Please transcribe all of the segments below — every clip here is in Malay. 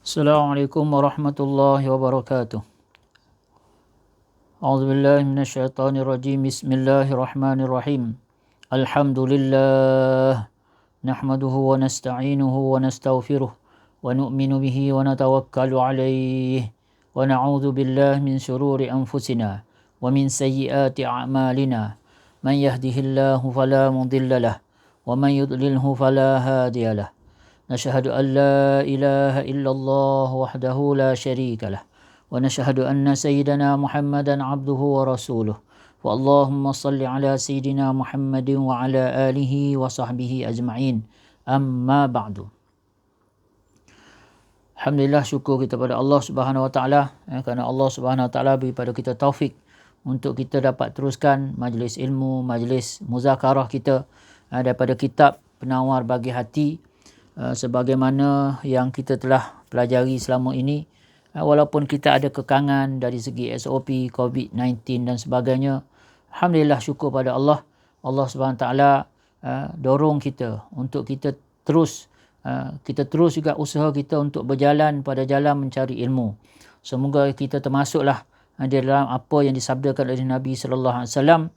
Assalamualaikum warahmatullahi wabarakatuh. A'udzu billahi minasyaitonir rajim. Bismillahirrahmanirrahim. Alhamdulillah nahmaduhu wa nasta'inuhu wa nastaghfiruh wa nu'minu bihi wa natawakkalu alayhi wa na'udzu billahi min shururi anfusina wa min sayyiati a'malina. Man yahdihillahu fala mudilla lahu wa man yudlilhu fala hadiya lahu. نشهد أن لا إله إلا الله وحده لا شريك له ونشهد أن سيدنا محمدا عبده ورسوله واللهم صل على سيدنا محمد وعلى آله وصحبه أجمعين أما بعد. Alhamdulillah, syukur kita pada Allah Subhanahu Wa Taala kerana Allah Subhanahu Wa Taala beri pada kita taufik untuk kita dapat teruskan majlis ilmu, majlis muzakarah kita daripada kitab Penawar Bagi Hati. Sebagaimana yang kita telah pelajari selama ini, walaupun kita ada kekangan dari segi SOP, COVID-19 dan sebagainya, Alhamdulillah, syukur pada Allah. Allah SWT dorong kita untuk kita terus juga usaha kita untuk berjalan pada jalan mencari ilmu. Semoga kita termasuklah di dalam apa yang disabdakan oleh Nabi SAW.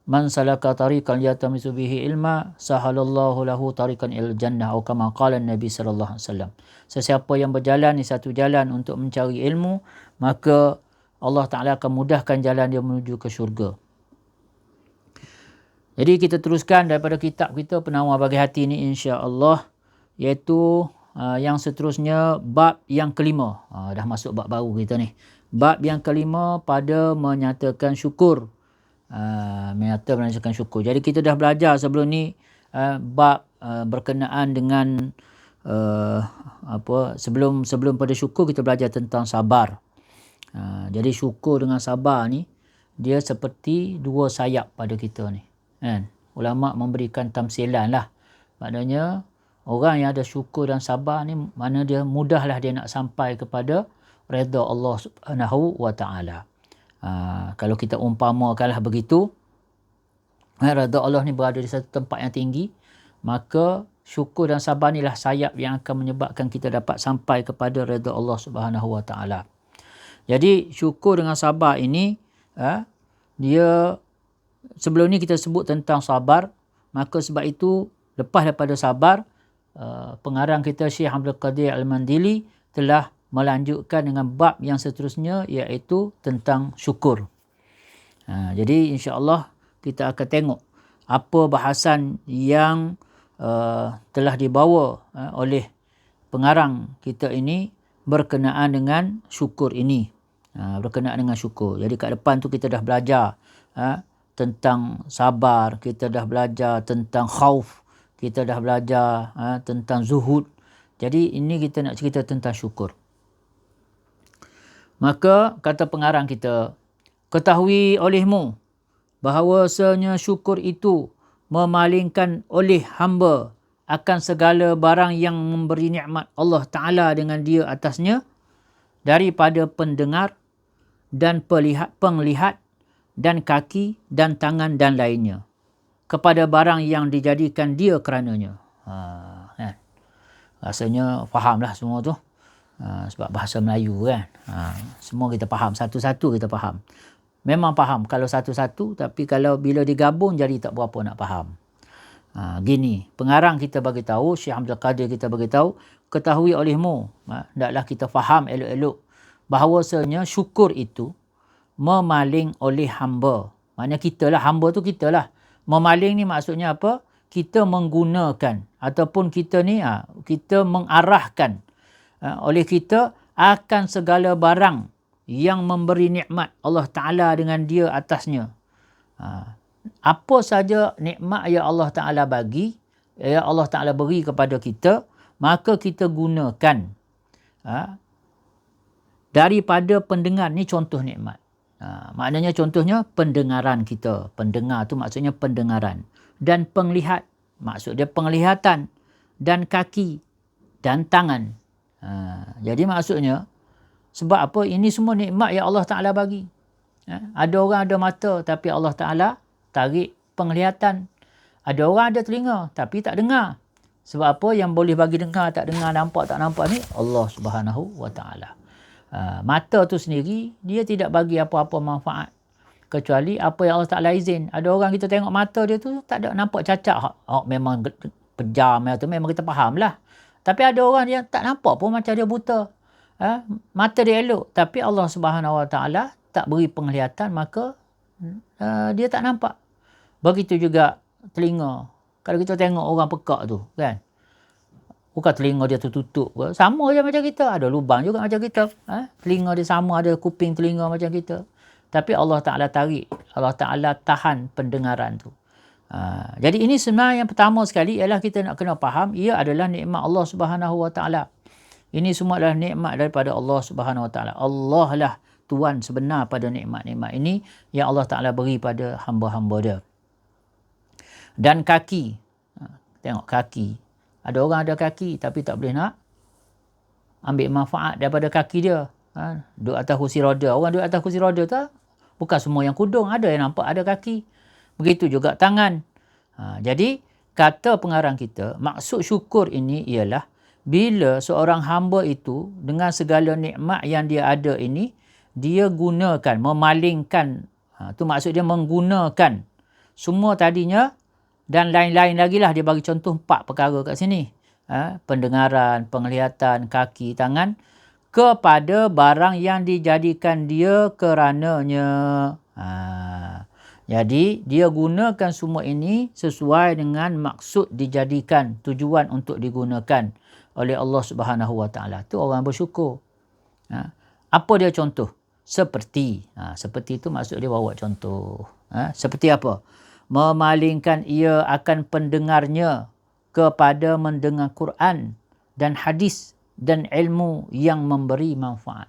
Man salaka tariqan yatamisu bihi ilma sahalallahu lahu tariqan il jannah, atau kama qala Nabi sallallahu alaihi wasallam. Sesiapa yang berjalan di satu jalan untuk mencari ilmu, maka Allah Taala akan mudahkan jalan dia menuju ke syurga. Jadi kita teruskan daripada kitab kita Penawar Bagi Hati ini, insya-Allah, iaitu yang seterusnya bab yang kelima. Dah masuk bab baru kita ni. Bab yang kelima pada menyatakan syukur. Menyatakan syukur. Jadi kita dah belajar sebelum ni bab berkenaan dengan sebelum pada syukur kita belajar tentang sabar. Jadi syukur dengan sabar ni dia seperti dua sayap pada kita ni, kan? Ulama memberikan tamsilan lah. Maknanya orang yang ada syukur dan sabar ni, mana dia mudahlah dia nak sampai kepada redha Allah Subhanahu Wa Taala. Kalau kita umpamakanlah begitu, redha Allah ni berada di satu tempat yang tinggi, maka syukur dan sabar inilah sayap yang akan menyebabkan kita dapat sampai kepada redha Allah Subhanahu Wa Taala. Jadi syukur dengan sabar ini, dia sebelum ni kita sebut tentang sabar, maka sebab itu lepas daripada sabar, pengarang kita Syekh Abdul Qadir Al-Mandili telah melanjutkan dengan bab yang seterusnya, iaitu tentang syukur. Jadi insya-Allah kita akan tengok apa bahasan yang telah dibawa oleh pengarang kita ini berkenaan dengan syukur ini. Berkenaan dengan syukur. Jadi kat depan tu kita dah belajar tentang sabar, kita dah belajar tentang khauf, kita dah belajar tentang zuhud. Jadi ini kita nak cerita tentang syukur. Maka kata pengarang kita, ketahui olehmu bahawasanya syukur itu memalingkan oleh hamba akan segala barang yang memberi nikmat Allah Ta'ala dengan dia atasnya, daripada pendengar dan penglihat dan kaki dan tangan dan lainnya, kepada barang yang dijadikan dia kerananya. Rasanya fahamlah semua tu. Sebab bahasa Melayu kan, semua kita faham, satu-satu kita faham. Memang faham kalau satu-satu, tapi kalau bila digabung jadi tak berapa nak faham. Gini, pengarang kita bagi tahu, Syekh Abdul Qadir kita bagi tahu, ketahui olehmu, hendaklah kita faham elok-elok bahawasanya syukur itu memaling oleh hamba. Maknanya kita lah, hamba tu kita lah. Memaling ni maksudnya apa? Kita menggunakan ataupun kita ni kita mengarahkan oleh kita akan segala barang yang memberi nikmat Allah Ta'ala dengan dia atasnya. Apa saja nikmat yang Allah Ta'ala bagi, yang Allah Ta'ala beri kepada kita, maka kita gunakan daripada pendengar. Ni contoh nikmat. Maknanya contohnya pendengaran kita. Pendengar tu maksudnya pendengaran. Dan penglihat, maksud dia penglihatan. Dan kaki dan tangan. Jadi maksudnya, sebab apa? Ini semua nikmat yang Allah Ta'ala bagi. Ada orang ada mata, tapi Allah Ta'ala tarik penglihatan. Ada orang ada telinga, tapi tak dengar. Sebab apa? Yang boleh bagi dengar, tak dengar, nampak, tak nampak ni Allah Subhanahu Wa Taala. Mata tu sendiri, dia tidak bagi apa-apa manfaat. Kecuali apa yang Allah Ta'ala izin. Ada orang kita tengok mata dia tu, tak ada nampak cacat. Memang pejam tu, memang kita faham lah. Tapi ada orang yang tak nampak pun macam dia buta. Mata dia elok. Tapi Allah Subhanahu Wa Taala tak beri penglihatan, maka dia tak nampak. Begitu juga telinga. Kalau kita tengok orang pekak tu, kan? Bukan telinga dia tertutup ke? Sama je macam kita. Ada lubang juga macam kita. Telinga dia sama, ada kuping telinga macam kita. Tapi Allah Ta'ala tarik. Allah Ta'ala tahan pendengaran tu. Jadi ini sebenarnya yang pertama sekali ialah kita nak kena faham, ia adalah nikmat Allah Subhanahu Wa Ta'ala. Ini semua adalah nikmat daripada Allah Subhanahu Wa Ta'ala. Allah lah Tuan sebenar pada nikmat-nikmat ini yang Allah Ta'ala beri pada hamba-hamba dia. Dan kaki. Tengok kaki. Ada orang ada kaki tapi tak boleh nak ambil manfaat daripada kaki dia. Duduk atas kursi roda. Orang duduk atas kursi roda tu bukan semua yang kudung. Ada yang nampak ada kaki. Begitu juga tangan. Jadi kata pengarang kita, maksud syukur ini ialah bila seorang hamba itu dengan segala nikmat yang dia ada ini, dia gunakan, memalingkan. Tu maksud dia menggunakan semua tadinya. Dan lain-lain lagi lah, dia bagi contoh 4 perkara kat sini. Pendengaran, penglihatan, kaki, tangan. Kepada barang yang dijadikan dia kerananya. Jadi, dia gunakan semua ini sesuai dengan maksud dijadikan, tujuan untuk digunakan oleh Allah Subhanahu Wa Taala. Tu orang bersyukur. Apa dia contoh? Seperti. Seperti itu maksud dia bawa contoh. Seperti apa? Memalingkan ia akan pendengarnya kepada mendengar Quran dan hadis dan ilmu yang memberi manfaat.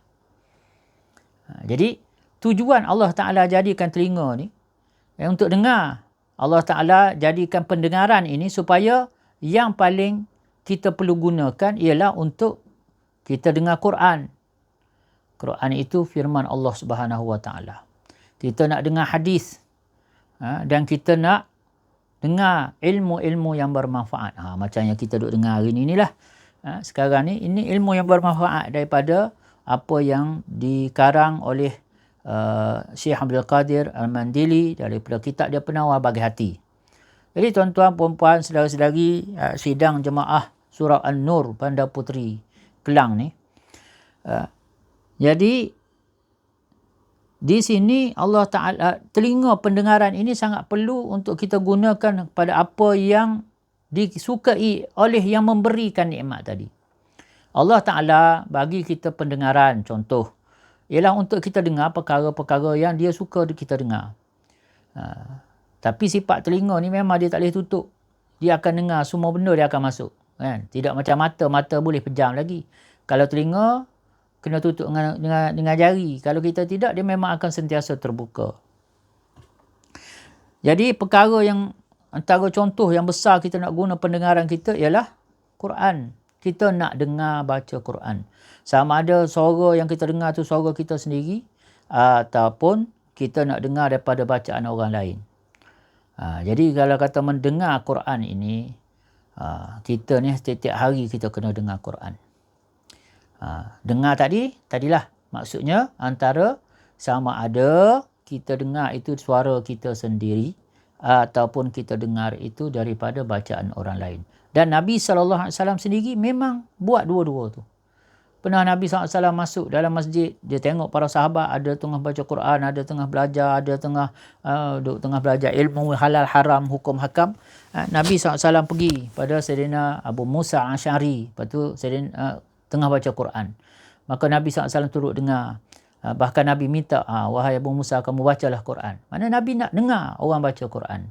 Jadi tujuan Allah Ta'ala jadikan telinga ni untuk dengar. Allah Ta'ala jadikan pendengaran ini supaya yang paling kita perlu gunakan ialah untuk kita dengar Quran. Quran itu firman Allah Subhanahu Wa Ta'ala. Kita nak dengar hadis. Dan kita nak dengar ilmu-ilmu yang bermanfaat. Macam yang kita duk dengar hari ni lah. Sekarang ni, ini ilmu yang bermanfaat daripada apa yang dikarang oleh Syekh Abdul Qadir Al-Mandili daripada kitab dia Penawar Bagi Hati. Jadi tuan-tuan, puan-puan, saudara-saudari, sidang jemaah Surah An-Nur Bandar Puteri Kelang ni. Jadi di sini Allah Ta'ala, telinga pendengaran ini sangat perlu untuk kita gunakan pada apa yang disukai oleh yang memberikan nikmat tadi. Allah Ta'ala bagi kita pendengaran, contoh, ialah untuk kita dengar perkara-perkara yang dia suka kita dengar. Tapi sifat telinga ni memang dia tak boleh tutup. Dia akan dengar, semua benda dia akan masuk. Kan? Tidak macam mata boleh pejam lagi. Kalau telinga, kena tutup dengan jari. Kalau kita tidak, dia memang akan sentiasa terbuka. Jadi perkara yang antara contoh yang besar kita nak guna pendengaran kita ialah Quran. Kita nak dengar baca Quran. Sama ada suara yang kita dengar tu suara kita sendiri ataupun kita nak dengar daripada bacaan orang lain. Jadi kalau kata mendengar Quran ini, kita ni setiap hari kita kena dengar Quran. Dengar tadilah maksudnya antara sama ada kita dengar itu suara kita sendiri ataupun kita dengar itu daripada bacaan orang lain. Dan Nabi SAW sendiri memang buat dua-dua tu. Pernah Nabi SAW masuk dalam masjid, dia tengok para sahabat ada tengah baca Quran, ada tengah belajar, ada tengah belajar ilmu halal haram, hukum hakam. Nabi SAW pergi pada Sayyidina Abu Musa Asy'ari, lepas tu Sayyidina tengah baca Quran. Maka Nabi SAW turut dengar. Bahkan Nabi minta, wahai Abu Musa, kamu bacalah Quran. Mana Nabi nak dengar orang baca Quran.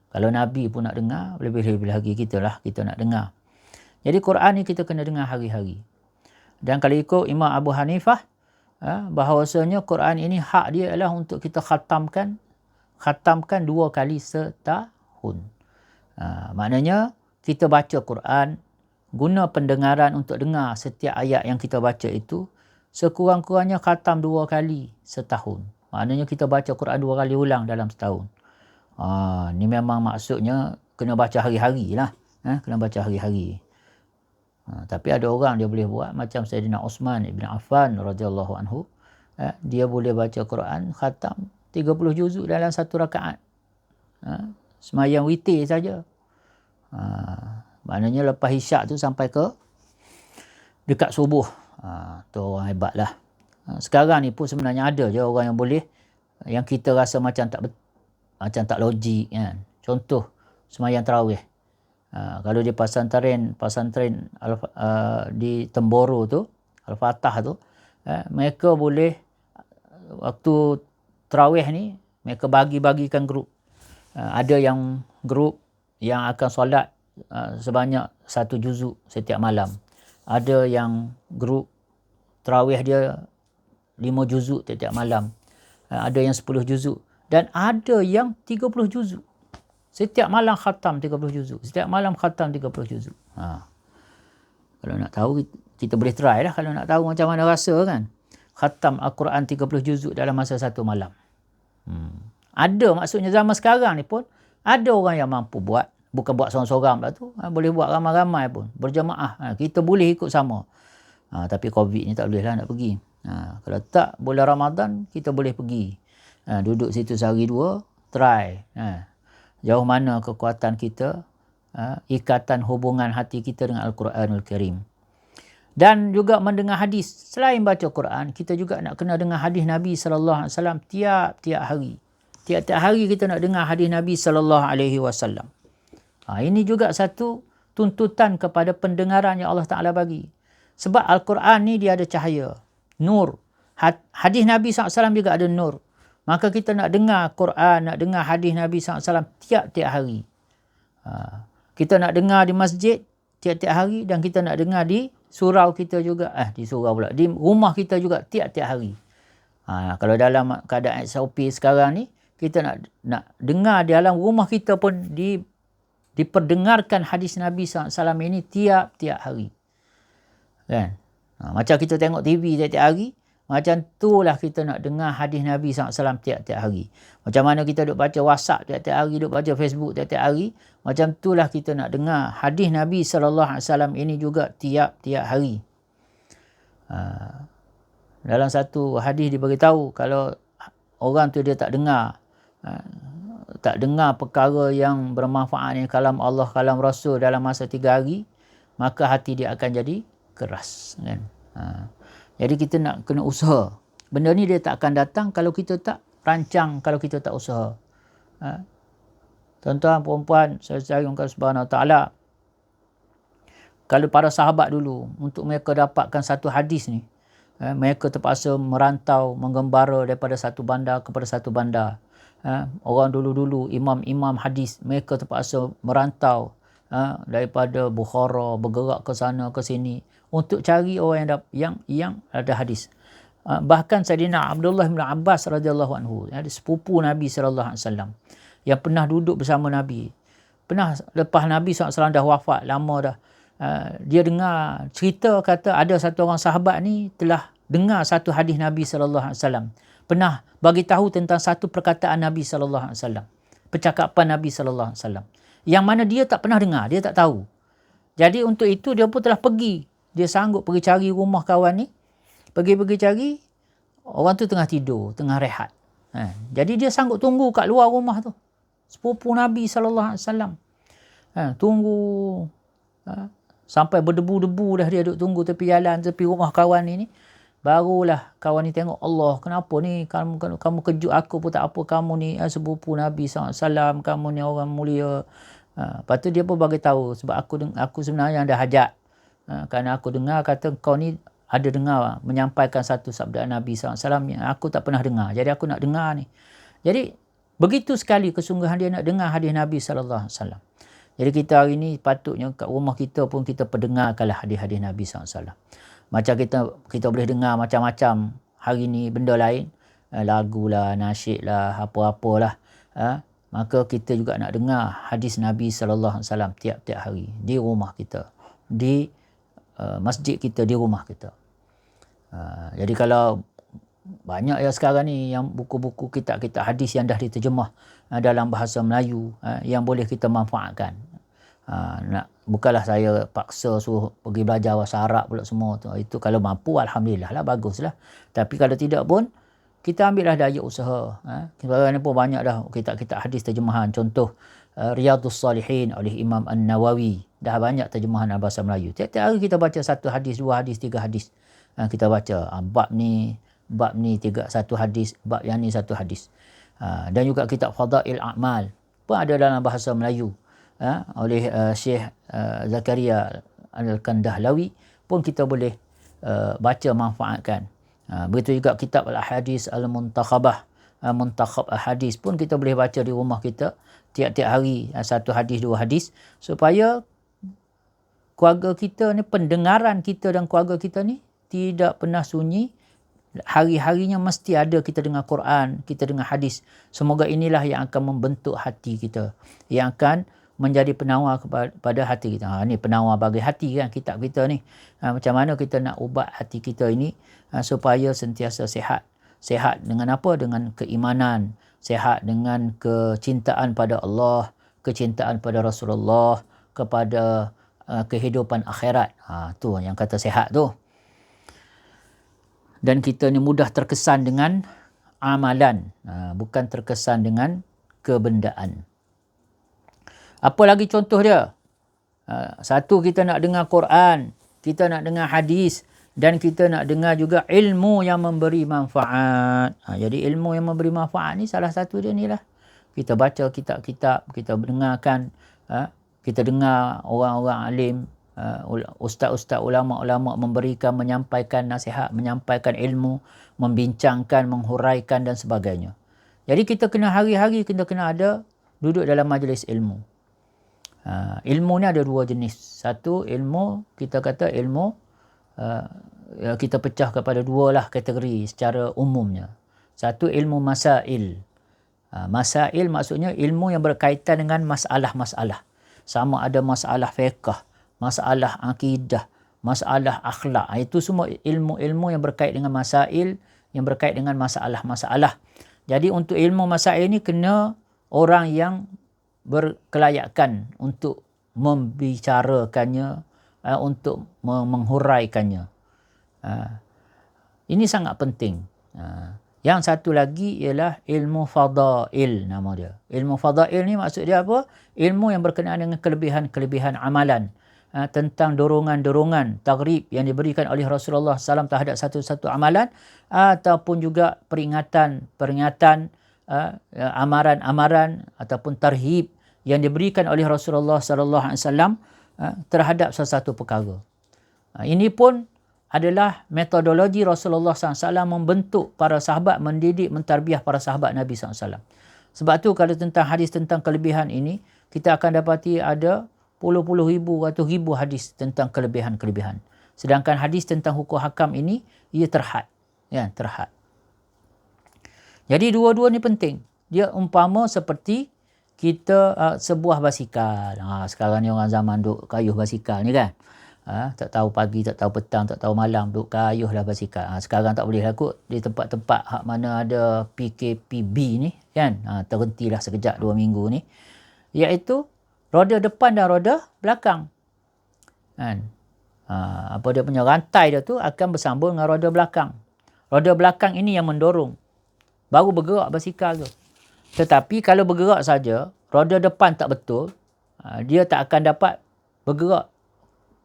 Kalau Nabi pun nak dengar, lebih-lebih lagi kita nak dengar. Jadi Quran ni kita kena dengar hari-hari. Dan kalau ikut Imam Abu Hanifah, bahawasanya Quran ini hak dia adalah untuk kita khatamkan 2 kali setahun. Maknanya kita baca Quran, guna pendengaran untuk dengar setiap ayat yang kita baca itu, sekurang-kurangnya khatam 2 kali setahun. Maknanya kita baca Quran 2 kali ulang dalam setahun. Ni memang maksudnya kena baca hari-hari lah. Kena baca hari-hari. Tapi ada orang dia boleh buat macam Sayyidina Uthman ibn Affan radhiyallahu anhu. Dia boleh baca Quran khatam 30 juzuk dalam satu rakaat. Semayang witir saja. Maknanya lepas isyak tu sampai ke dekat subuh. Tu orang hebat lah. Sekarang ni pun sebenarnya ada je orang yang boleh, yang kita rasa macam tak logik kan. Contoh semayang tarawih. Kalau di pasantren di Temboro tu, Al-Fatah tu, mereka boleh waktu tarawih ni mereka bagi-bagikan grup. Ada yang grup yang akan solat sebanyak 1 juzuk setiap malam. Ada yang grup tarawih dia 5 juzuk setiap malam. Ada yang 10 juzuk. Dan ada yang 30 juzuk. Setiap malam khatam 30 juzuk. Setiap malam khatam 30 juzuk. Kalau nak tahu, kita boleh try lah kalau nak tahu macam mana rasa kan. Khatam Al-Quran 30 juzuk dalam masa satu malam. Ada, maksudnya zaman sekarang ni pun, ada orang yang mampu buat. Bukan buat seorang-seorang pula tu. Boleh buat ramai-ramai pun. Berjamaah. Kita boleh ikut sama. Tapi COVID ni tak boleh lah nak pergi. Kalau tak, bulan Ramadan, kita boleh pergi. Duduk situ sehari dua, try. Jauh mana kekuatan kita, ikatan hubungan hati kita dengan Al-Quranul Karim. Dan juga mendengar hadis. Selain baca Quran, kita juga nak kena dengar hadis Nabi SAW tiap-tiap hari. Tiap-tiap hari kita nak dengar hadis Nabi SAW. Ini juga satu tuntutan kepada pendengaran yang Allah Ta'ala bagi. Sebab Al-Quran ni dia ada cahaya, nur. Hadis Nabi SAW juga ada nur. Maka kita nak dengar Quran, nak dengar hadis Nabi SAW tiap-tiap hari. Kita nak dengar di masjid tiap-tiap hari dan kita nak dengar di surau kita juga. Di surau pula. Di rumah kita juga tiap-tiap hari. Kalau dalam keadaan SOP sekarang ni, kita nak dengar di dalam rumah kita pun diperdengarkan hadis Nabi SAW ini tiap-tiap hari. Kan? Macam kita tengok TV tiap-tiap hari, macam itulah kita nak dengar hadis Nabi SAW tiap-tiap hari. Macam mana kita duk baca WhatsApp tiap-tiap hari, duk baca Facebook tiap-tiap hari, macam itulah kita nak dengar hadis Nabi SAW ini juga tiap-tiap hari. Dalam satu hadis diberitahu, kalau orang tu dia tak dengar perkara yang bermanfaat ni, kalam Allah, kalam Rasul dalam masa 3 hari, maka hati dia akan jadi keras kan. Jadi kita nak kena usaha. Benda ni dia tak akan datang kalau kita tak rancang, kalau kita tak usaha. Tuan-tuan, puan-puan, saya sayangkan Subhanahu Wa Ta'ala, kalau para sahabat dulu, untuk mereka dapatkan satu hadis ni, mereka terpaksa merantau, menggembara daripada satu bandar kepada satu bandar. Orang dulu-dulu, imam-imam hadis, mereka terpaksa merantau daripada Bukhara, bergerak ke sana ke sini untuk cari orang yang ada hadis. Bahkan Sayyidina Abdullah bin Abbas radhiyallahu anhu, sepupu Nabi sallallahu alaihi wasallam, yang pernah duduk bersama Nabi. Pernah lepas Nabi SAW dah wafat lama dah, dia dengar cerita, kata ada satu orang sahabat ni telah dengar satu hadis Nabi sallallahu alaihi wasallam. Pernah bagi tahu tentang satu perkataan Nabi sallallahu alaihi wasallam, percakapan Nabi sallallahu alaihi wasallam, yang mana dia tak pernah dengar, dia tak tahu. Jadi untuk itu dia pun telah pergi. Dia sanggup pergi cari rumah kawan ni. Pergi cari, orang tu tengah tidur, tengah rehat. Jadi dia sanggup tunggu kat luar rumah tu. Sepupu Nabi sallallahu alaihi wasallam. Tunggu sampai berdebu-debu dah dia duduk tunggu tepi jalan, tepi rumah kawan ni. Barulah kawan ni tengok, Allah, kenapa ni kamu kejut aku pun tak apa, kamu ni sepupu Nabi SAW, kamu ni orang mulia. Lepas tu dia pun bagi tahu, sebab aku sebenarnya ada hajat. Kerana aku dengar kata kau ni ada dengar menyampaikan satu sabda Nabi SAW yang aku tak pernah dengar. Jadi aku nak dengar ni. Jadi begitu sekali kesungguhan dia nak dengar hadis Nabi SAW. Jadi kita hari ni patutnya kat rumah kita pun kita perdengarkanlah hadis-hadis Nabi SAW. Macam kita boleh dengar macam-macam hari ni benda lain, lagu lah, nasyid lah, apa-apalah. Maka kita juga nak dengar hadis Nabi SAW tiap-tiap hari di rumah kita, di masjid kita, di rumah kita. Jadi kalau banyak ya sekarang ni yang buku-buku kitab-kitab hadis yang dah diterjemah dalam bahasa Melayu yang boleh kita manfaatkan. bukanlah saya paksa suruh pergi belajar bahasa Arab pula semua tu. Itu kalau mampu alhamdulillah lah, baguslah. Tapi kalau tidak pun kita ambillah daya usaha. Sekarang ni pun banyak dah kitab-kitab hadis terjemahan. Contoh Riyadhus Salihin oleh Imam An-Nawawi. Dah banyak terjemahan dalam bahasa Melayu. Tiap-tiap hari kita baca 1 hadis, 2 hadis, 3 hadis. Kita baca bab ni 1 hadis, bab yang ni 1 hadis. Dan juga kitab Fadail A'mal pun ada dalam bahasa Melayu. Oleh Syekh Zakaria Al-Kandahlawi pun kita boleh baca, manfaatkan. Begitu juga kitab Al-Ahadis Al-Muntakhabah, Muntakhab Al-Hadis pun kita boleh baca di rumah kita tiap-tiap hari, 1 hadis, 2 hadis, supaya keluarga kita ni, pendengaran kita dan keluarga kita ni tidak pernah sunyi. Hari-harinya mesti ada kita dengar Quran, kita dengar hadis. Semoga inilah yang akan membentuk hati kita, yang akan menjadi penawar kepada hati kita. Ni penawar bagi hati kan, kitab kita ni. Macam mana kita nak ubat hati kita ini supaya sentiasa sihat. Sihat dengan apa? Dengan keimanan. Sihat dengan kecintaan pada Allah, kecintaan pada Rasulullah, kepada kehidupan akhirat. Tu yang kata sihat tu. Dan kita ni mudah terkesan dengan amalan, bukan terkesan dengan kebendaan. Apa lagi contoh dia? Satu, kita nak dengar Quran, kita nak dengar hadis, dan kita nak dengar juga ilmu yang memberi manfaat. Jadi ilmu yang memberi manfaat ni salah satu dia ni lah. Kita baca kitab-kitab, kita mendengarkan, kita dengar orang-orang alim, ustaz-ustaz, ulama-ulama menyampaikan nasihat, menyampaikan ilmu, membincangkan, menghuraikan dan sebagainya. Jadi kita kena hari-hari kita kena ada duduk dalam majlis ilmu. Ilmu ni ada 2 jenis. Satu ilmu, kita kata ilmu, kita pecah kepada 2 lah kategori secara umumnya. Satu ilmu masail. Masail maksudnya ilmu yang berkaitan dengan masalah-masalah. Sama ada masalah fiqh, masalah akidah, masalah akhlak. Itu semua ilmu-ilmu yang berkait dengan masail, yang berkait dengan masalah-masalah. Jadi untuk ilmu masail ni kena orang yang berkelayakan untuk membicarakannya, untuk menghuraikannya. Ini sangat penting. Yang satu lagi ialah ilmu fadail, nama dia. Ilmu fadail ni maksud dia apa? Ilmu yang berkenaan dengan kelebihan-kelebihan amalan. Tentang dorongan-dorongan targhib yang diberikan oleh Rasulullah SAW terhadap satu-satu amalan, ataupun juga peringatan, amaran-amaran ataupun tarhib yang diberikan oleh Rasulullah SAW terhadap sesuatu perkara. Ini pun adalah metodologi Rasulullah SAW membentuk para sahabat, mendidik, mentarbiah para sahabat Nabi SAW. Sebab tu kalau tentang hadis tentang kelebihan ini, kita akan dapati ada puluh-puluh ribu, ratus ribu hadis tentang kelebihan-kelebihan. Sedangkan hadis tentang hukum hakam ini, ia terhad. Terhad. Jadi dua-dua ni penting. Dia umpama seperti kita sebuah basikal. Sekarang ni orang zaman duk kayuh basikal ni kan. Tak tahu pagi, tak tahu petang, tak tahu malam, duk kayuh lah basikal. Sekarang tak boleh lah kot di tempat-tempat hak mana ada PKPB ni kan. Terhentilah sekejap 2 minggu ni. Iaitu roda depan dan roda belakang. Kan? Apa dia punya rantai dia tu akan bersambung dengan roda belakang. Roda belakang ini yang mendorong. Baru bergerak basikal tu. Tetapi kalau bergerak saja, roda depan tak betul, dia tak akan dapat bergerak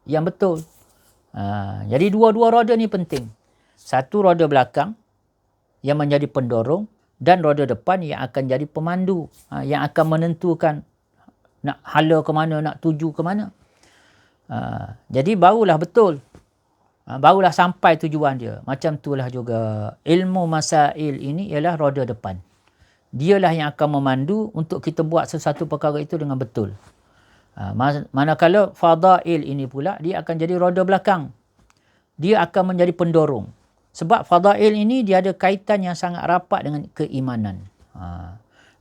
yang betul. Jadi dua-dua roda ni penting. Satu roda belakang yang menjadi pendorong, dan roda depan yang akan jadi pemandu, yang akan menentukan nak hala ke mana, nak tuju ke mana. Jadi barulah betul. Barulah sampai tujuan dia. Macam itulah juga ilmu masail ini ialah roda depan. Dialah yang akan memandu untuk kita buat sesuatu perkara itu dengan betul. Manakala fadail ini pula, dia akan jadi roda belakang. Dia akan menjadi pendorong. Sebab fadail ini dia ada kaitan yang sangat rapat dengan keimanan.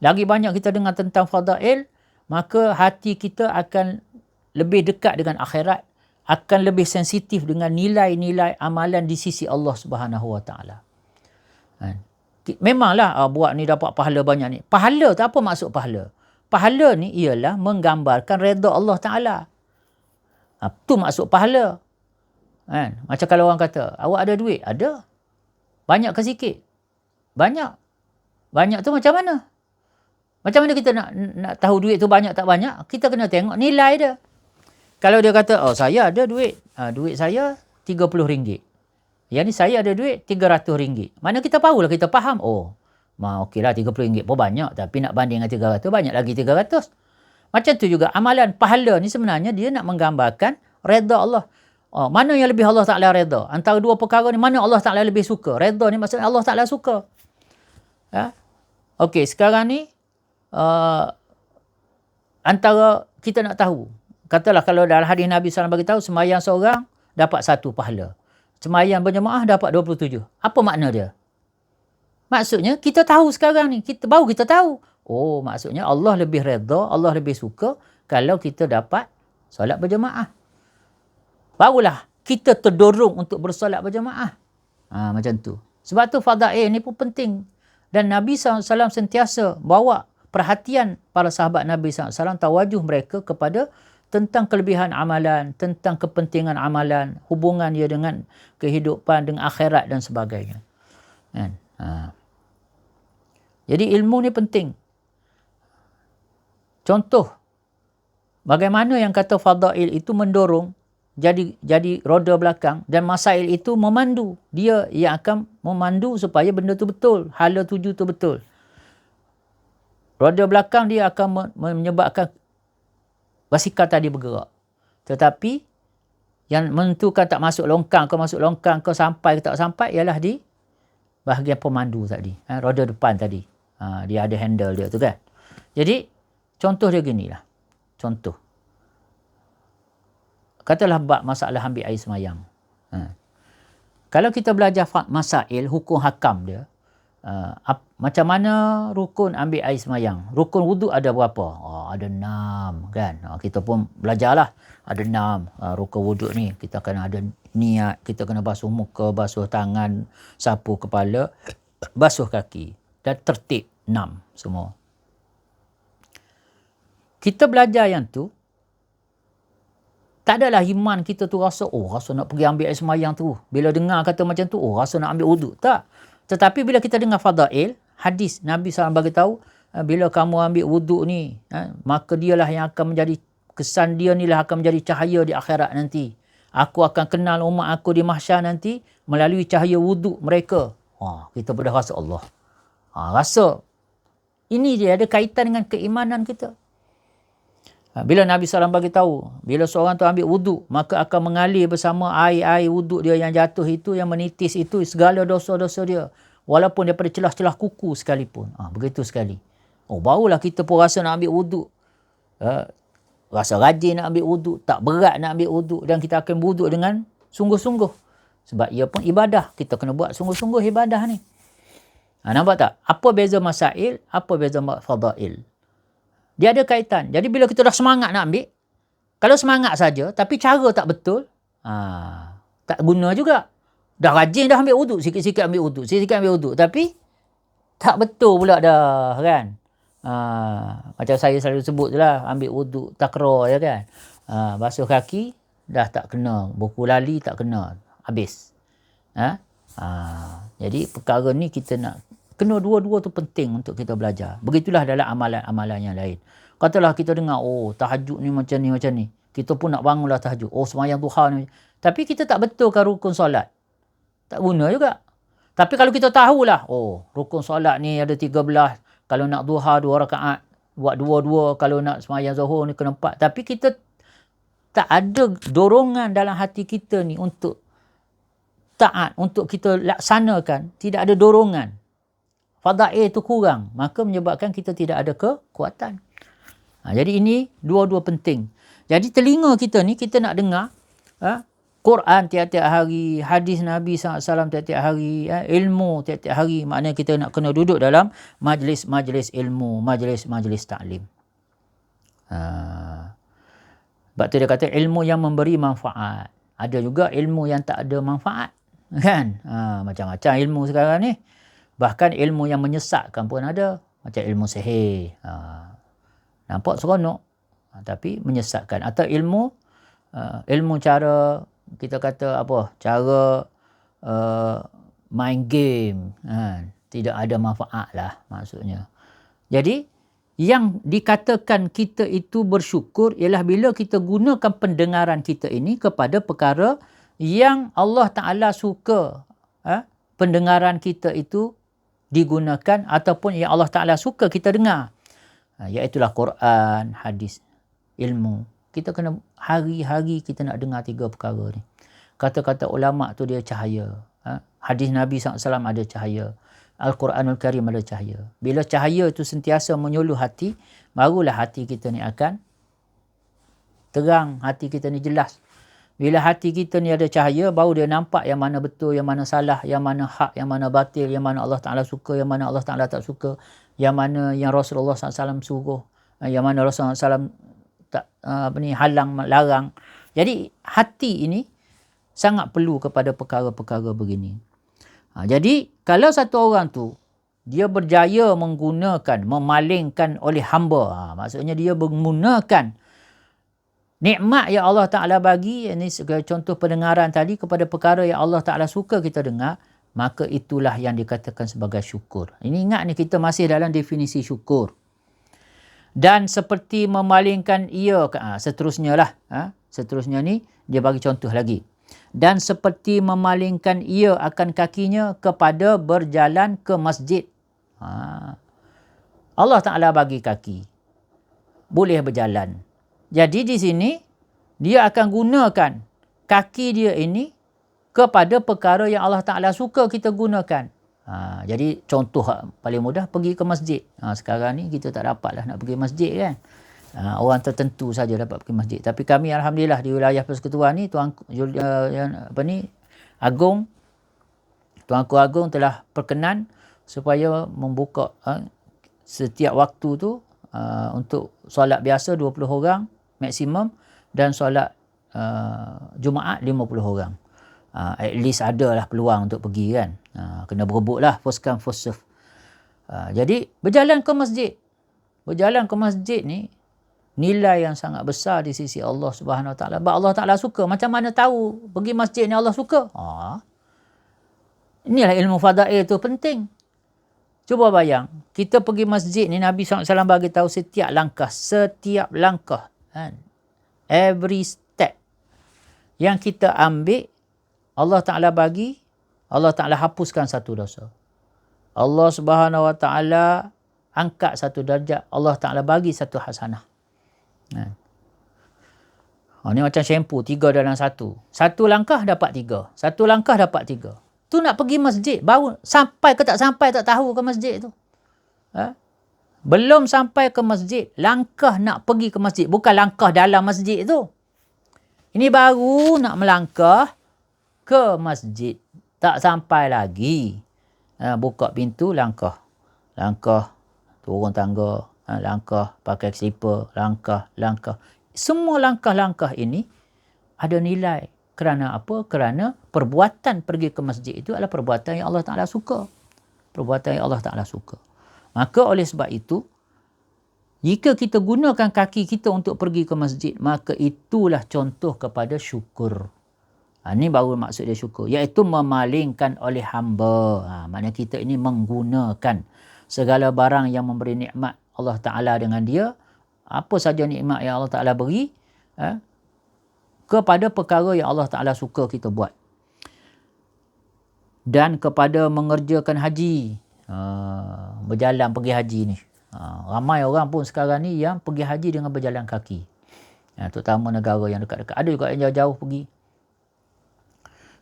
Lagi banyak kita dengar tentang fadail, maka hati kita akan lebih dekat dengan akhirat, akan lebih sensitif dengan nilai-nilai amalan di sisi Allah Subhanahu Wa Taala. Memanglah buat ni dapat pahala banyak ni. Pahala tu apa maksud pahala? Pahala ni ialah menggambarkan redha Allah Taala. Tu maksud pahala. Kan? Macam kalau orang kata, awak ada duit? Ada. Banyak ke sikit? Banyak. Banyak tu macam mana? Macam mana kita nak tahu duit tu banyak tak banyak? Kita kena tengok nilai dia. Kalau dia kata, oh saya ada duit. Duit saya RM30. Yang ni saya ada duit RM300. Mana kita tahulah, kita faham. Oh, okeylah RM30 pun banyak. Tapi nak banding dengan 300, banyak lagi 300. Macam tu juga amalan pahala ni sebenarnya dia nak menggambarkan redha Allah. Mana yang lebih Allah Ta'ala redha? Antara dua perkara ni, mana Allah Ta'ala lebih suka? Redha ni maksudnya Allah Ta'ala suka. Ya? Okey, sekarang ni antara kita nak tahu. Katalah kalau dalam hadis Nabi SAW beritahu, sembahyang seorang dapat 1 pahala. Sembahyang berjemaah dapat 27. Apa makna dia? Maksudnya kita tahu sekarang ni, baru kita tahu. Oh, maksudnya Allah lebih redha, Allah lebih suka kalau kita dapat solat berjemaah. Barulah kita terdorong untuk bersolat berjemaah. Macam tu. Sebab tu fadail ni pun penting. Dan Nabi SAW sentiasa bawa perhatian para sahabat Nabi SAW, tawajuh mereka kepada tentang kelebihan amalan, tentang kepentingan amalan, hubungan dia dengan kehidupan, dengan akhirat dan sebagainya. Kan? Jadi ilmu ni penting. Contoh, bagaimana yang kata fadail itu mendorong jadi roda belakang, dan masail itu memandu. Dia yang akan memandu supaya benda tu betul, hala tuju tu betul. Roda belakang dia akan menyebabkan basikal tadi bergerak. Tetapi yang menentukan tak masuk longkang ke sampai ke tak sampai ialah di bahagian pemandu tadi. Roda depan tadi. Dia ada handle dia tu kan. Jadi contoh dia ginilah. Contoh. Katalah bab masalah ambil air semayang. Kalau kita belajar masail, hukum hakam dia, macam mana rukun ambil air semayang? Rukun wuduk ada berapa? Ada 6 kan. Kita pun belajarlah. Ada 6 rukun wuduk ni. Kita kena ada niat, kita kena basuh muka, basuh tangan, sapu kepala, basuh kaki. Dan tertib 6 semua. Kita belajar yang tu, tak adalah iman kita tu rasa nak pergi ambil air semayang tu. Bila dengar kata macam tu, rasa nak ambil wuduk. Tak. Tetapi bila kita dengar fadail, hadis Nabi SAW beritahu, bila kamu ambil wuduk ni, maka dialah yang akan menjadi, kesan dia ni lah akan menjadi cahaya di akhirat nanti. Aku akan kenal umat aku di mahsyar nanti melalui cahaya wuduk mereka. Kita pada rasa Allah. Rasa ini dia ada kaitan dengan keimanan kita. Bila Nabi SAW beritahu, bila seorang tu ambil wuduk, maka akan mengalir bersama air wuduk dia yang jatuh itu, yang menitis itu, segala dosa-dosa dia. Walaupun daripada celah-celah kuku sekalipun. Begitu sekali. Barulah kita pun rasa nak ambil wuduk. Rasa rajin nak ambil wuduk, tak berat nak ambil wuduk, dan kita akan wuduk dengan sungguh-sungguh. Sebab ia pun ibadah. Kita kena buat sungguh-sungguh ibadah ni. Nampak tak? Apa beza masail, apa beza fadail? Dia ada kaitan. Jadi bila kita dah semangat nak ambil, kalau semangat saja tapi cara tak betul, tak guna juga. Dah rajin dah ambil wuduk, sikit-sikit ambil wuduk, tapi tak betul pula dah kan. Macam saya selalu sebut je lah, ambil wuduk takra ya kan. Basuh kaki dah tak kena, buku lali tak kena, habis. Jadi perkara ni kita nak kena dua-dua tu penting untuk kita belajar. Begitulah dalam amalan-amalan yang lain. Katalah kita dengar, tahajud ni macam ni. Kita pun nak bangunlah tahajud. Semayang duha ni. Tapi kita tak betulkan rukun solat. Tak guna juga. Tapi kalau kita tahulah, rukun solat ni ada 13. Kalau nak duha 2 rakaat, buat 2-2. Kalau nak semayang zuhur ni kena 4. Tapi kita tak ada dorongan dalam hati kita ni untuk taat, untuk kita laksanakan. Tidak ada dorongan. Fadail itu kurang, maka menyebabkan kita tidak ada kekuatan. Jadi ini dua-dua penting. Jadi telinga kita ni, kita nak dengar Quran tiap-tiap hari, hadis Nabi SAW tiap-tiap hari, ilmu tiap-tiap hari. Maknanya kita nak kena duduk dalam majlis-majlis ilmu, majlis-majlis ta'lim. Sebab tu dia kata ilmu yang memberi manfaat. Ada juga ilmu yang tak ada manfaat. Kan? Macam-macam ilmu sekarang ni. Bahkan ilmu yang menyesatkan pun ada. Macam ilmu sihir. Nampak seronok. Tapi menyesatkan. Atau ilmu ilmu cara, kita kata apa, cara main game, tidak ada manfaat lah maksudnya. Jadi yang dikatakan kita itu bersyukur ialah bila kita gunakan pendengaran kita ini kepada perkara yang Allah Ta'ala suka, pendengaran kita itu digunakan ataupun yang Allah Ta'ala suka kita dengar, iaitulah Quran, hadis, ilmu. Kita kena hari-hari kita nak dengar 3 perkara ni. Kata-kata ulama' tu dia cahaya. Hadis Nabi SAW ada cahaya. Al-Quranul Karim ada cahaya. Bila cahaya itu sentiasa menyuluh hati, barulah hati kita ni akan terang, hati kita ni jelas. Bila hati kita ni ada cahaya, baru dia nampak yang mana betul, yang mana salah, yang mana hak, yang mana batil, yang mana Allah Ta'ala suka, yang mana Allah Ta'ala tak suka, yang mana yang Rasulullah SAW suruh, yang mana Rasulullah SAW tak halang, larang. Jadi hati ini sangat perlu kepada perkara-perkara begini. Jadi kalau satu orang tu dia berjaya menggunakan, memalingkan oleh hamba, maksudnya dia menggunakan nikmat yang Allah Ta'ala bagi, ini sebagai contoh pendengaran tadi, kepada perkara yang Allah Ta'ala suka kita dengar, maka itulah yang dikatakan sebagai syukur. Ini ingat ni, kita masih dalam definisi syukur. Dan seperti memalingkan ia, seterusnya lah. Seterusnya ni, dia bagi contoh lagi. Dan seperti memalingkan ia akan kakinya kepada berjalan ke masjid. Allah Ta'ala bagi kaki, boleh berjalan. Jadi di sini, dia akan gunakan kaki dia ini kepada perkara yang Allah Ta'ala suka kita gunakan. Jadi contoh paling mudah, pergi ke masjid. Sekarang ni kita tak dapat lah nak pergi masjid kan. Orang tertentu saja dapat pergi masjid. Tapi kami Alhamdulillah di wilayah Persekutuan ni, Tuanku Agung telah perkenan supaya membuka setiap waktu tu untuk solat biasa 20 orang maksimum dan solat Jumaat 50 orang. At least ada lah peluang untuk pergi kan. Kena berebut lah, first come first serve. Jadi berjalan ke masjid. Berjalan ke masjid ni nilai yang sangat besar di sisi Allah Subhanahu Wa Taala. Sebab Allah Taala suka. Macam mana tahu pergi masjid ni Allah suka? Inilah ilmu fadail tu penting. Cuba bayang, kita pergi masjid ni, Nabi SAW bagi tahu setiap langkah kan? Every step yang kita ambil, Allah Ta'ala bagi, Allah Ta'ala hapuskan satu dosa. Allah Subhanahu Wa Taala angkat satu darjat, Allah Ta'ala bagi satu hasanah. Ni macam shampoo, 3 dalam 1. Satu langkah dapat 3. Satu langkah dapat 3. Tu nak pergi masjid, baru sampai ke tak sampai tak tahu ke masjid tu. Belum sampai ke masjid, langkah nak pergi ke masjid, bukan langkah dalam masjid tu. Ini baru nak melangkah ke masjid, tak sampai lagi. Buka pintu, langkah. Langkah turun tangga, langkah pakai slipper, langkah. Semua langkah-langkah ini ada nilai. Kerana apa? Kerana perbuatan pergi ke masjid itu adalah perbuatan yang Allah Ta'ala suka. Perbuatan yang Allah Ta'ala suka. Maka oleh sebab itu, jika kita gunakan kaki kita untuk pergi ke masjid, maka itulah contoh kepada syukur. Ini baru maksud dia syukur. Iaitu memalingkan oleh hamba. Maknanya kita ini menggunakan segala barang yang memberi nikmat Allah Ta'ala dengan dia. Apa saja nikmat yang Allah Ta'ala beri, kepada perkara yang Allah Ta'ala suka kita buat. Dan kepada mengerjakan haji. Berjalan pergi haji ni. Ramai orang pun sekarang ni yang pergi haji dengan berjalan kaki. Terutama negara yang dekat-dekat. Ada juga yang jauh-jauh pergi.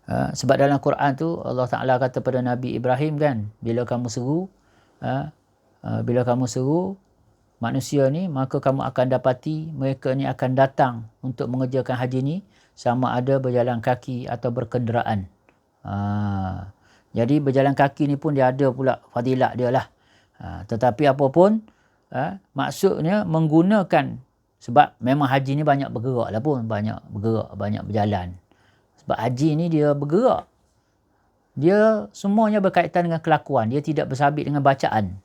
Sebab dalam Quran tu Allah Ta'ala kata pada Nabi Ibrahim kan, bila kamu seru manusia ni, maka kamu akan dapati mereka ni akan datang untuk mengerjakan haji ni, sama ada berjalan kaki atau berkenderaan. Jadi berjalan kaki ni pun dia ada pula fadilat dia lah. Tetapi apapun, maksudnya menggunakan, sebab memang haji ni banyak bergerak lah pun, banyak berjalan. Sebab haji ni dia bergerak. Dia semuanya berkaitan dengan kelakuan, dia tidak bersabit dengan bacaan.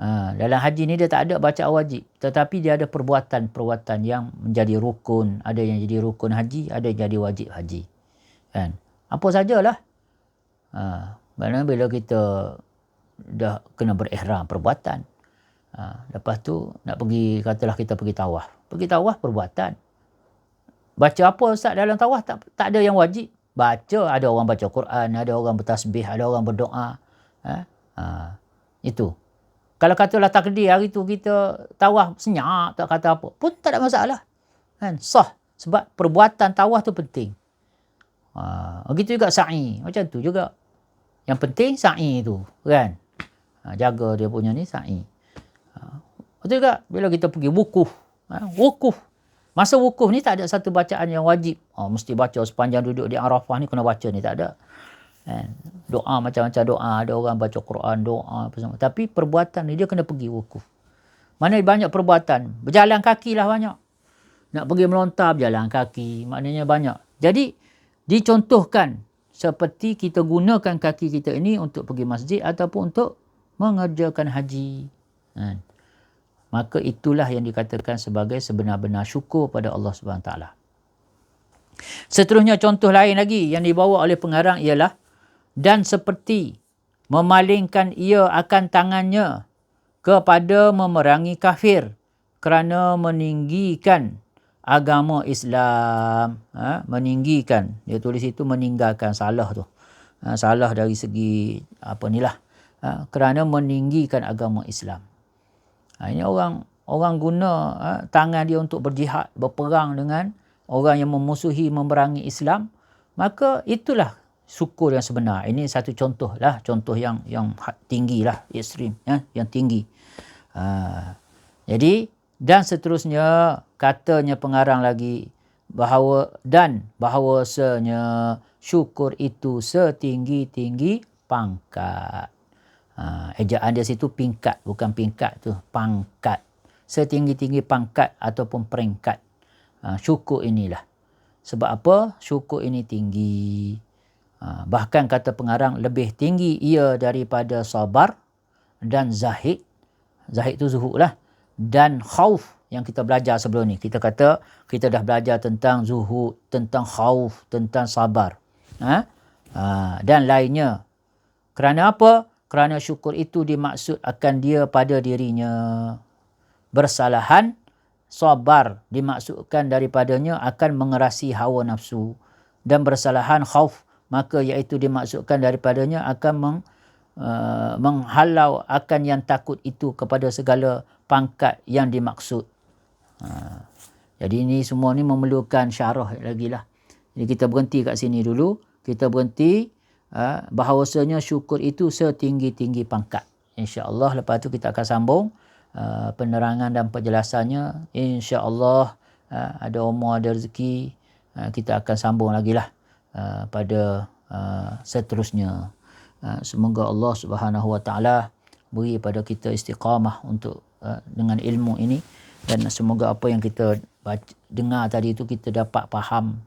Dalam haji ni dia tak ada bacaan wajib, tetapi dia ada perbuatan-perbuatan yang menjadi rukun. Ada yang jadi rukun haji, ada yang jadi wajib haji. Kan? Apa sajalah. Mana bila kita dah kena berihram perbuatan. Lepas tu nak pergi, katalah kita pergi tawaf. Pergi tawaf perbuatan. Baca apa Ustaz dalam tawaf? Tak ada yang wajib. Baca, ada orang baca Quran, ada orang bertasbih, ada orang berdoa. Itu. Kalau katalah takdir hari tu kita tawaf senyap, tak kata apa, pun tak ada masalah. Kan? Sah. Sebab perbuatan tawaf tu penting. Begitu juga sa'i. Macam tu juga. Yang penting sa'i tu. Kan? Jaga dia punya ni sa'i. Betul juga bila kita pergi wukuf. Wukuf. Masa wukuf ni tak ada satu bacaan yang wajib. Mesti baca sepanjang duduk di Arafah ni kena baca ni. Tak ada. Doa macam-macam doa. Ada orang baca Quran, doa. Tapi perbuatan ni dia kena pergi wukuf. Mana banyak perbuatan. Berjalan kaki lah banyak. Nak pergi melontar berjalan kaki. Maknanya banyak. Jadi dicontohkan seperti kita gunakan kaki kita ini untuk pergi masjid ataupun untuk mengerjakan haji. Maka itulah yang dikatakan sebagai sebenar-benar syukur pada Allah SWT. Seterusnya contoh lain lagi yang dibawa oleh pengarang ialah dan seperti memalingkan ia akan tangannya kepada memerangi kafir kerana meninggikan agama Islam. Meninggikan. Dia tulis itu meninggalkan, salah tu. Salah dari segi kerana meninggikan agama Islam. Ini orang guna tangan dia untuk berjihad, berperang dengan orang yang memusuhi, memerangi Islam. Maka itulah syukur yang sebenar. Ini satu contoh lah, contoh yang tinggi lah, ekstrim, yang tinggi. Jadi dan seterusnya katanya pengarang lagi bahawasanya syukur itu setinggi-tinggi pangkat. Ejaan dia situ pingkat, bukan pingkat tu, pangkat. Setinggi-tinggi pangkat ataupun peringkat. Syukur inilah. Sebab apa? Syukur ini tinggi. Bahkan kata pengarang lebih tinggi ia daripada sabar dan zahid. Zahid tu zuhud lah. Dan khauf yang kita belajar sebelum ni. Kita kata kita dah belajar tentang zuhud, tentang khauf, tentang sabar. Dan lainnya. Kerana apa? Kerana syukur itu dimaksud akan dia pada dirinya. Bersalahan, sabar dimaksudkan daripadanya akan mengerasi hawa nafsu. Dan bersalahan khauf, maka iaitu dimaksudkan daripadanya akan menghalau akan yang takut itu kepada segala pangkat yang dimaksud. Jadi ini semua ni memerlukan syarah lagi lah. Jadi kita berhenti kat sini dulu. Kita berhenti bahawasanya syukur itu setinggi-tinggi pangkat. InsyaAllah lepas tu kita akan sambung penerangan dan penjelasannya. InsyaAllah ada umur, ada rezeki, kita akan sambung lagi lah pada seterusnya. Semoga Allah Subhanahu Wa Taala beri pada kita istiqamah untuk dengan ilmu ini, dan semoga apa yang kita dengar tadi itu kita dapat faham,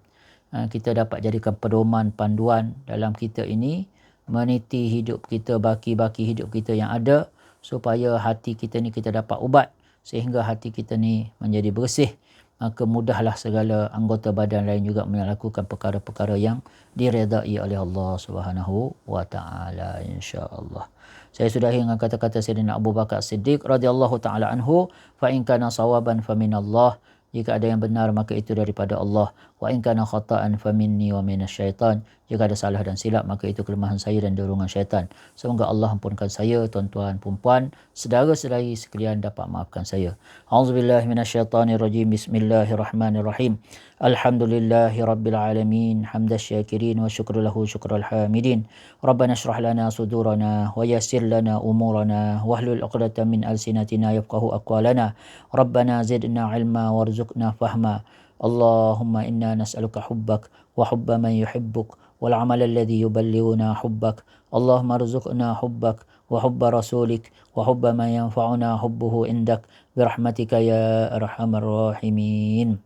kita dapat jadikan pedoman panduan dalam kita ini, meniti hidup kita, baki-baki hidup kita yang ada, supaya hati kita ni kita dapat ubat sehingga hati kita ni menjadi bersih. Maka mudahlah segala anggota badan lain juga melakukan perkara-perkara yang diredai oleh Allah Subhanahu Wa Taala, insya-Allah. Saya sudahi dengan kata-kata Sayyidina Abu Bakar Siddiq radhiyallahu taala anhu, fa in kana sawaban fa minallah, jika ada yang benar maka itu daripada Allah, wa in kana khata'an fa minni wa minasyaitan, jika ada salah dan silap maka itu kelemahan saya dan dorongan syaitan. Semoga Allah ampunkan saya, tuan-tuan, puan-puan, saudara-saudari sekalian dapat maafkan saya. Auzubillahi minasyaitanirrajim. Bismillahirrahmanirrahim. Alhamdulillahi rabbil alamin, hamdasy syakirin wa syukru lahu syukral hamidin. Rabbana shrah lana sudurana wa yassir lana umurana wahlul 'uqdatam min alsinatina yafqahu aqwalana. Rabbana zidna ilma warzuqna fahma. Allahumma inna nas'aluka hubbak wa hubba man yuhibbuk wal 'amal alladhi yuballighuna hubbak. Allahumma arzuqna hubbak wa hubba rasulik wa hubba man yanfa'una hubbuhu indak birahmatika ya arhamar rahimin.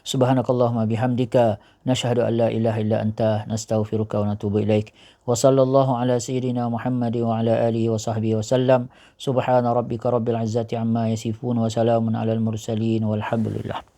Subhanakallahumma bihamdika nashhadu an la ilaha illa anta nastaghfiruka wa natubu ilaik. Wa sallallahu ala sayyidina Muhammad wa ala alihi wa sahbihi wa sallam. Subhana rabbika rabbil izzati amma yasifun wa salamun alal mursalin walhamdulillah.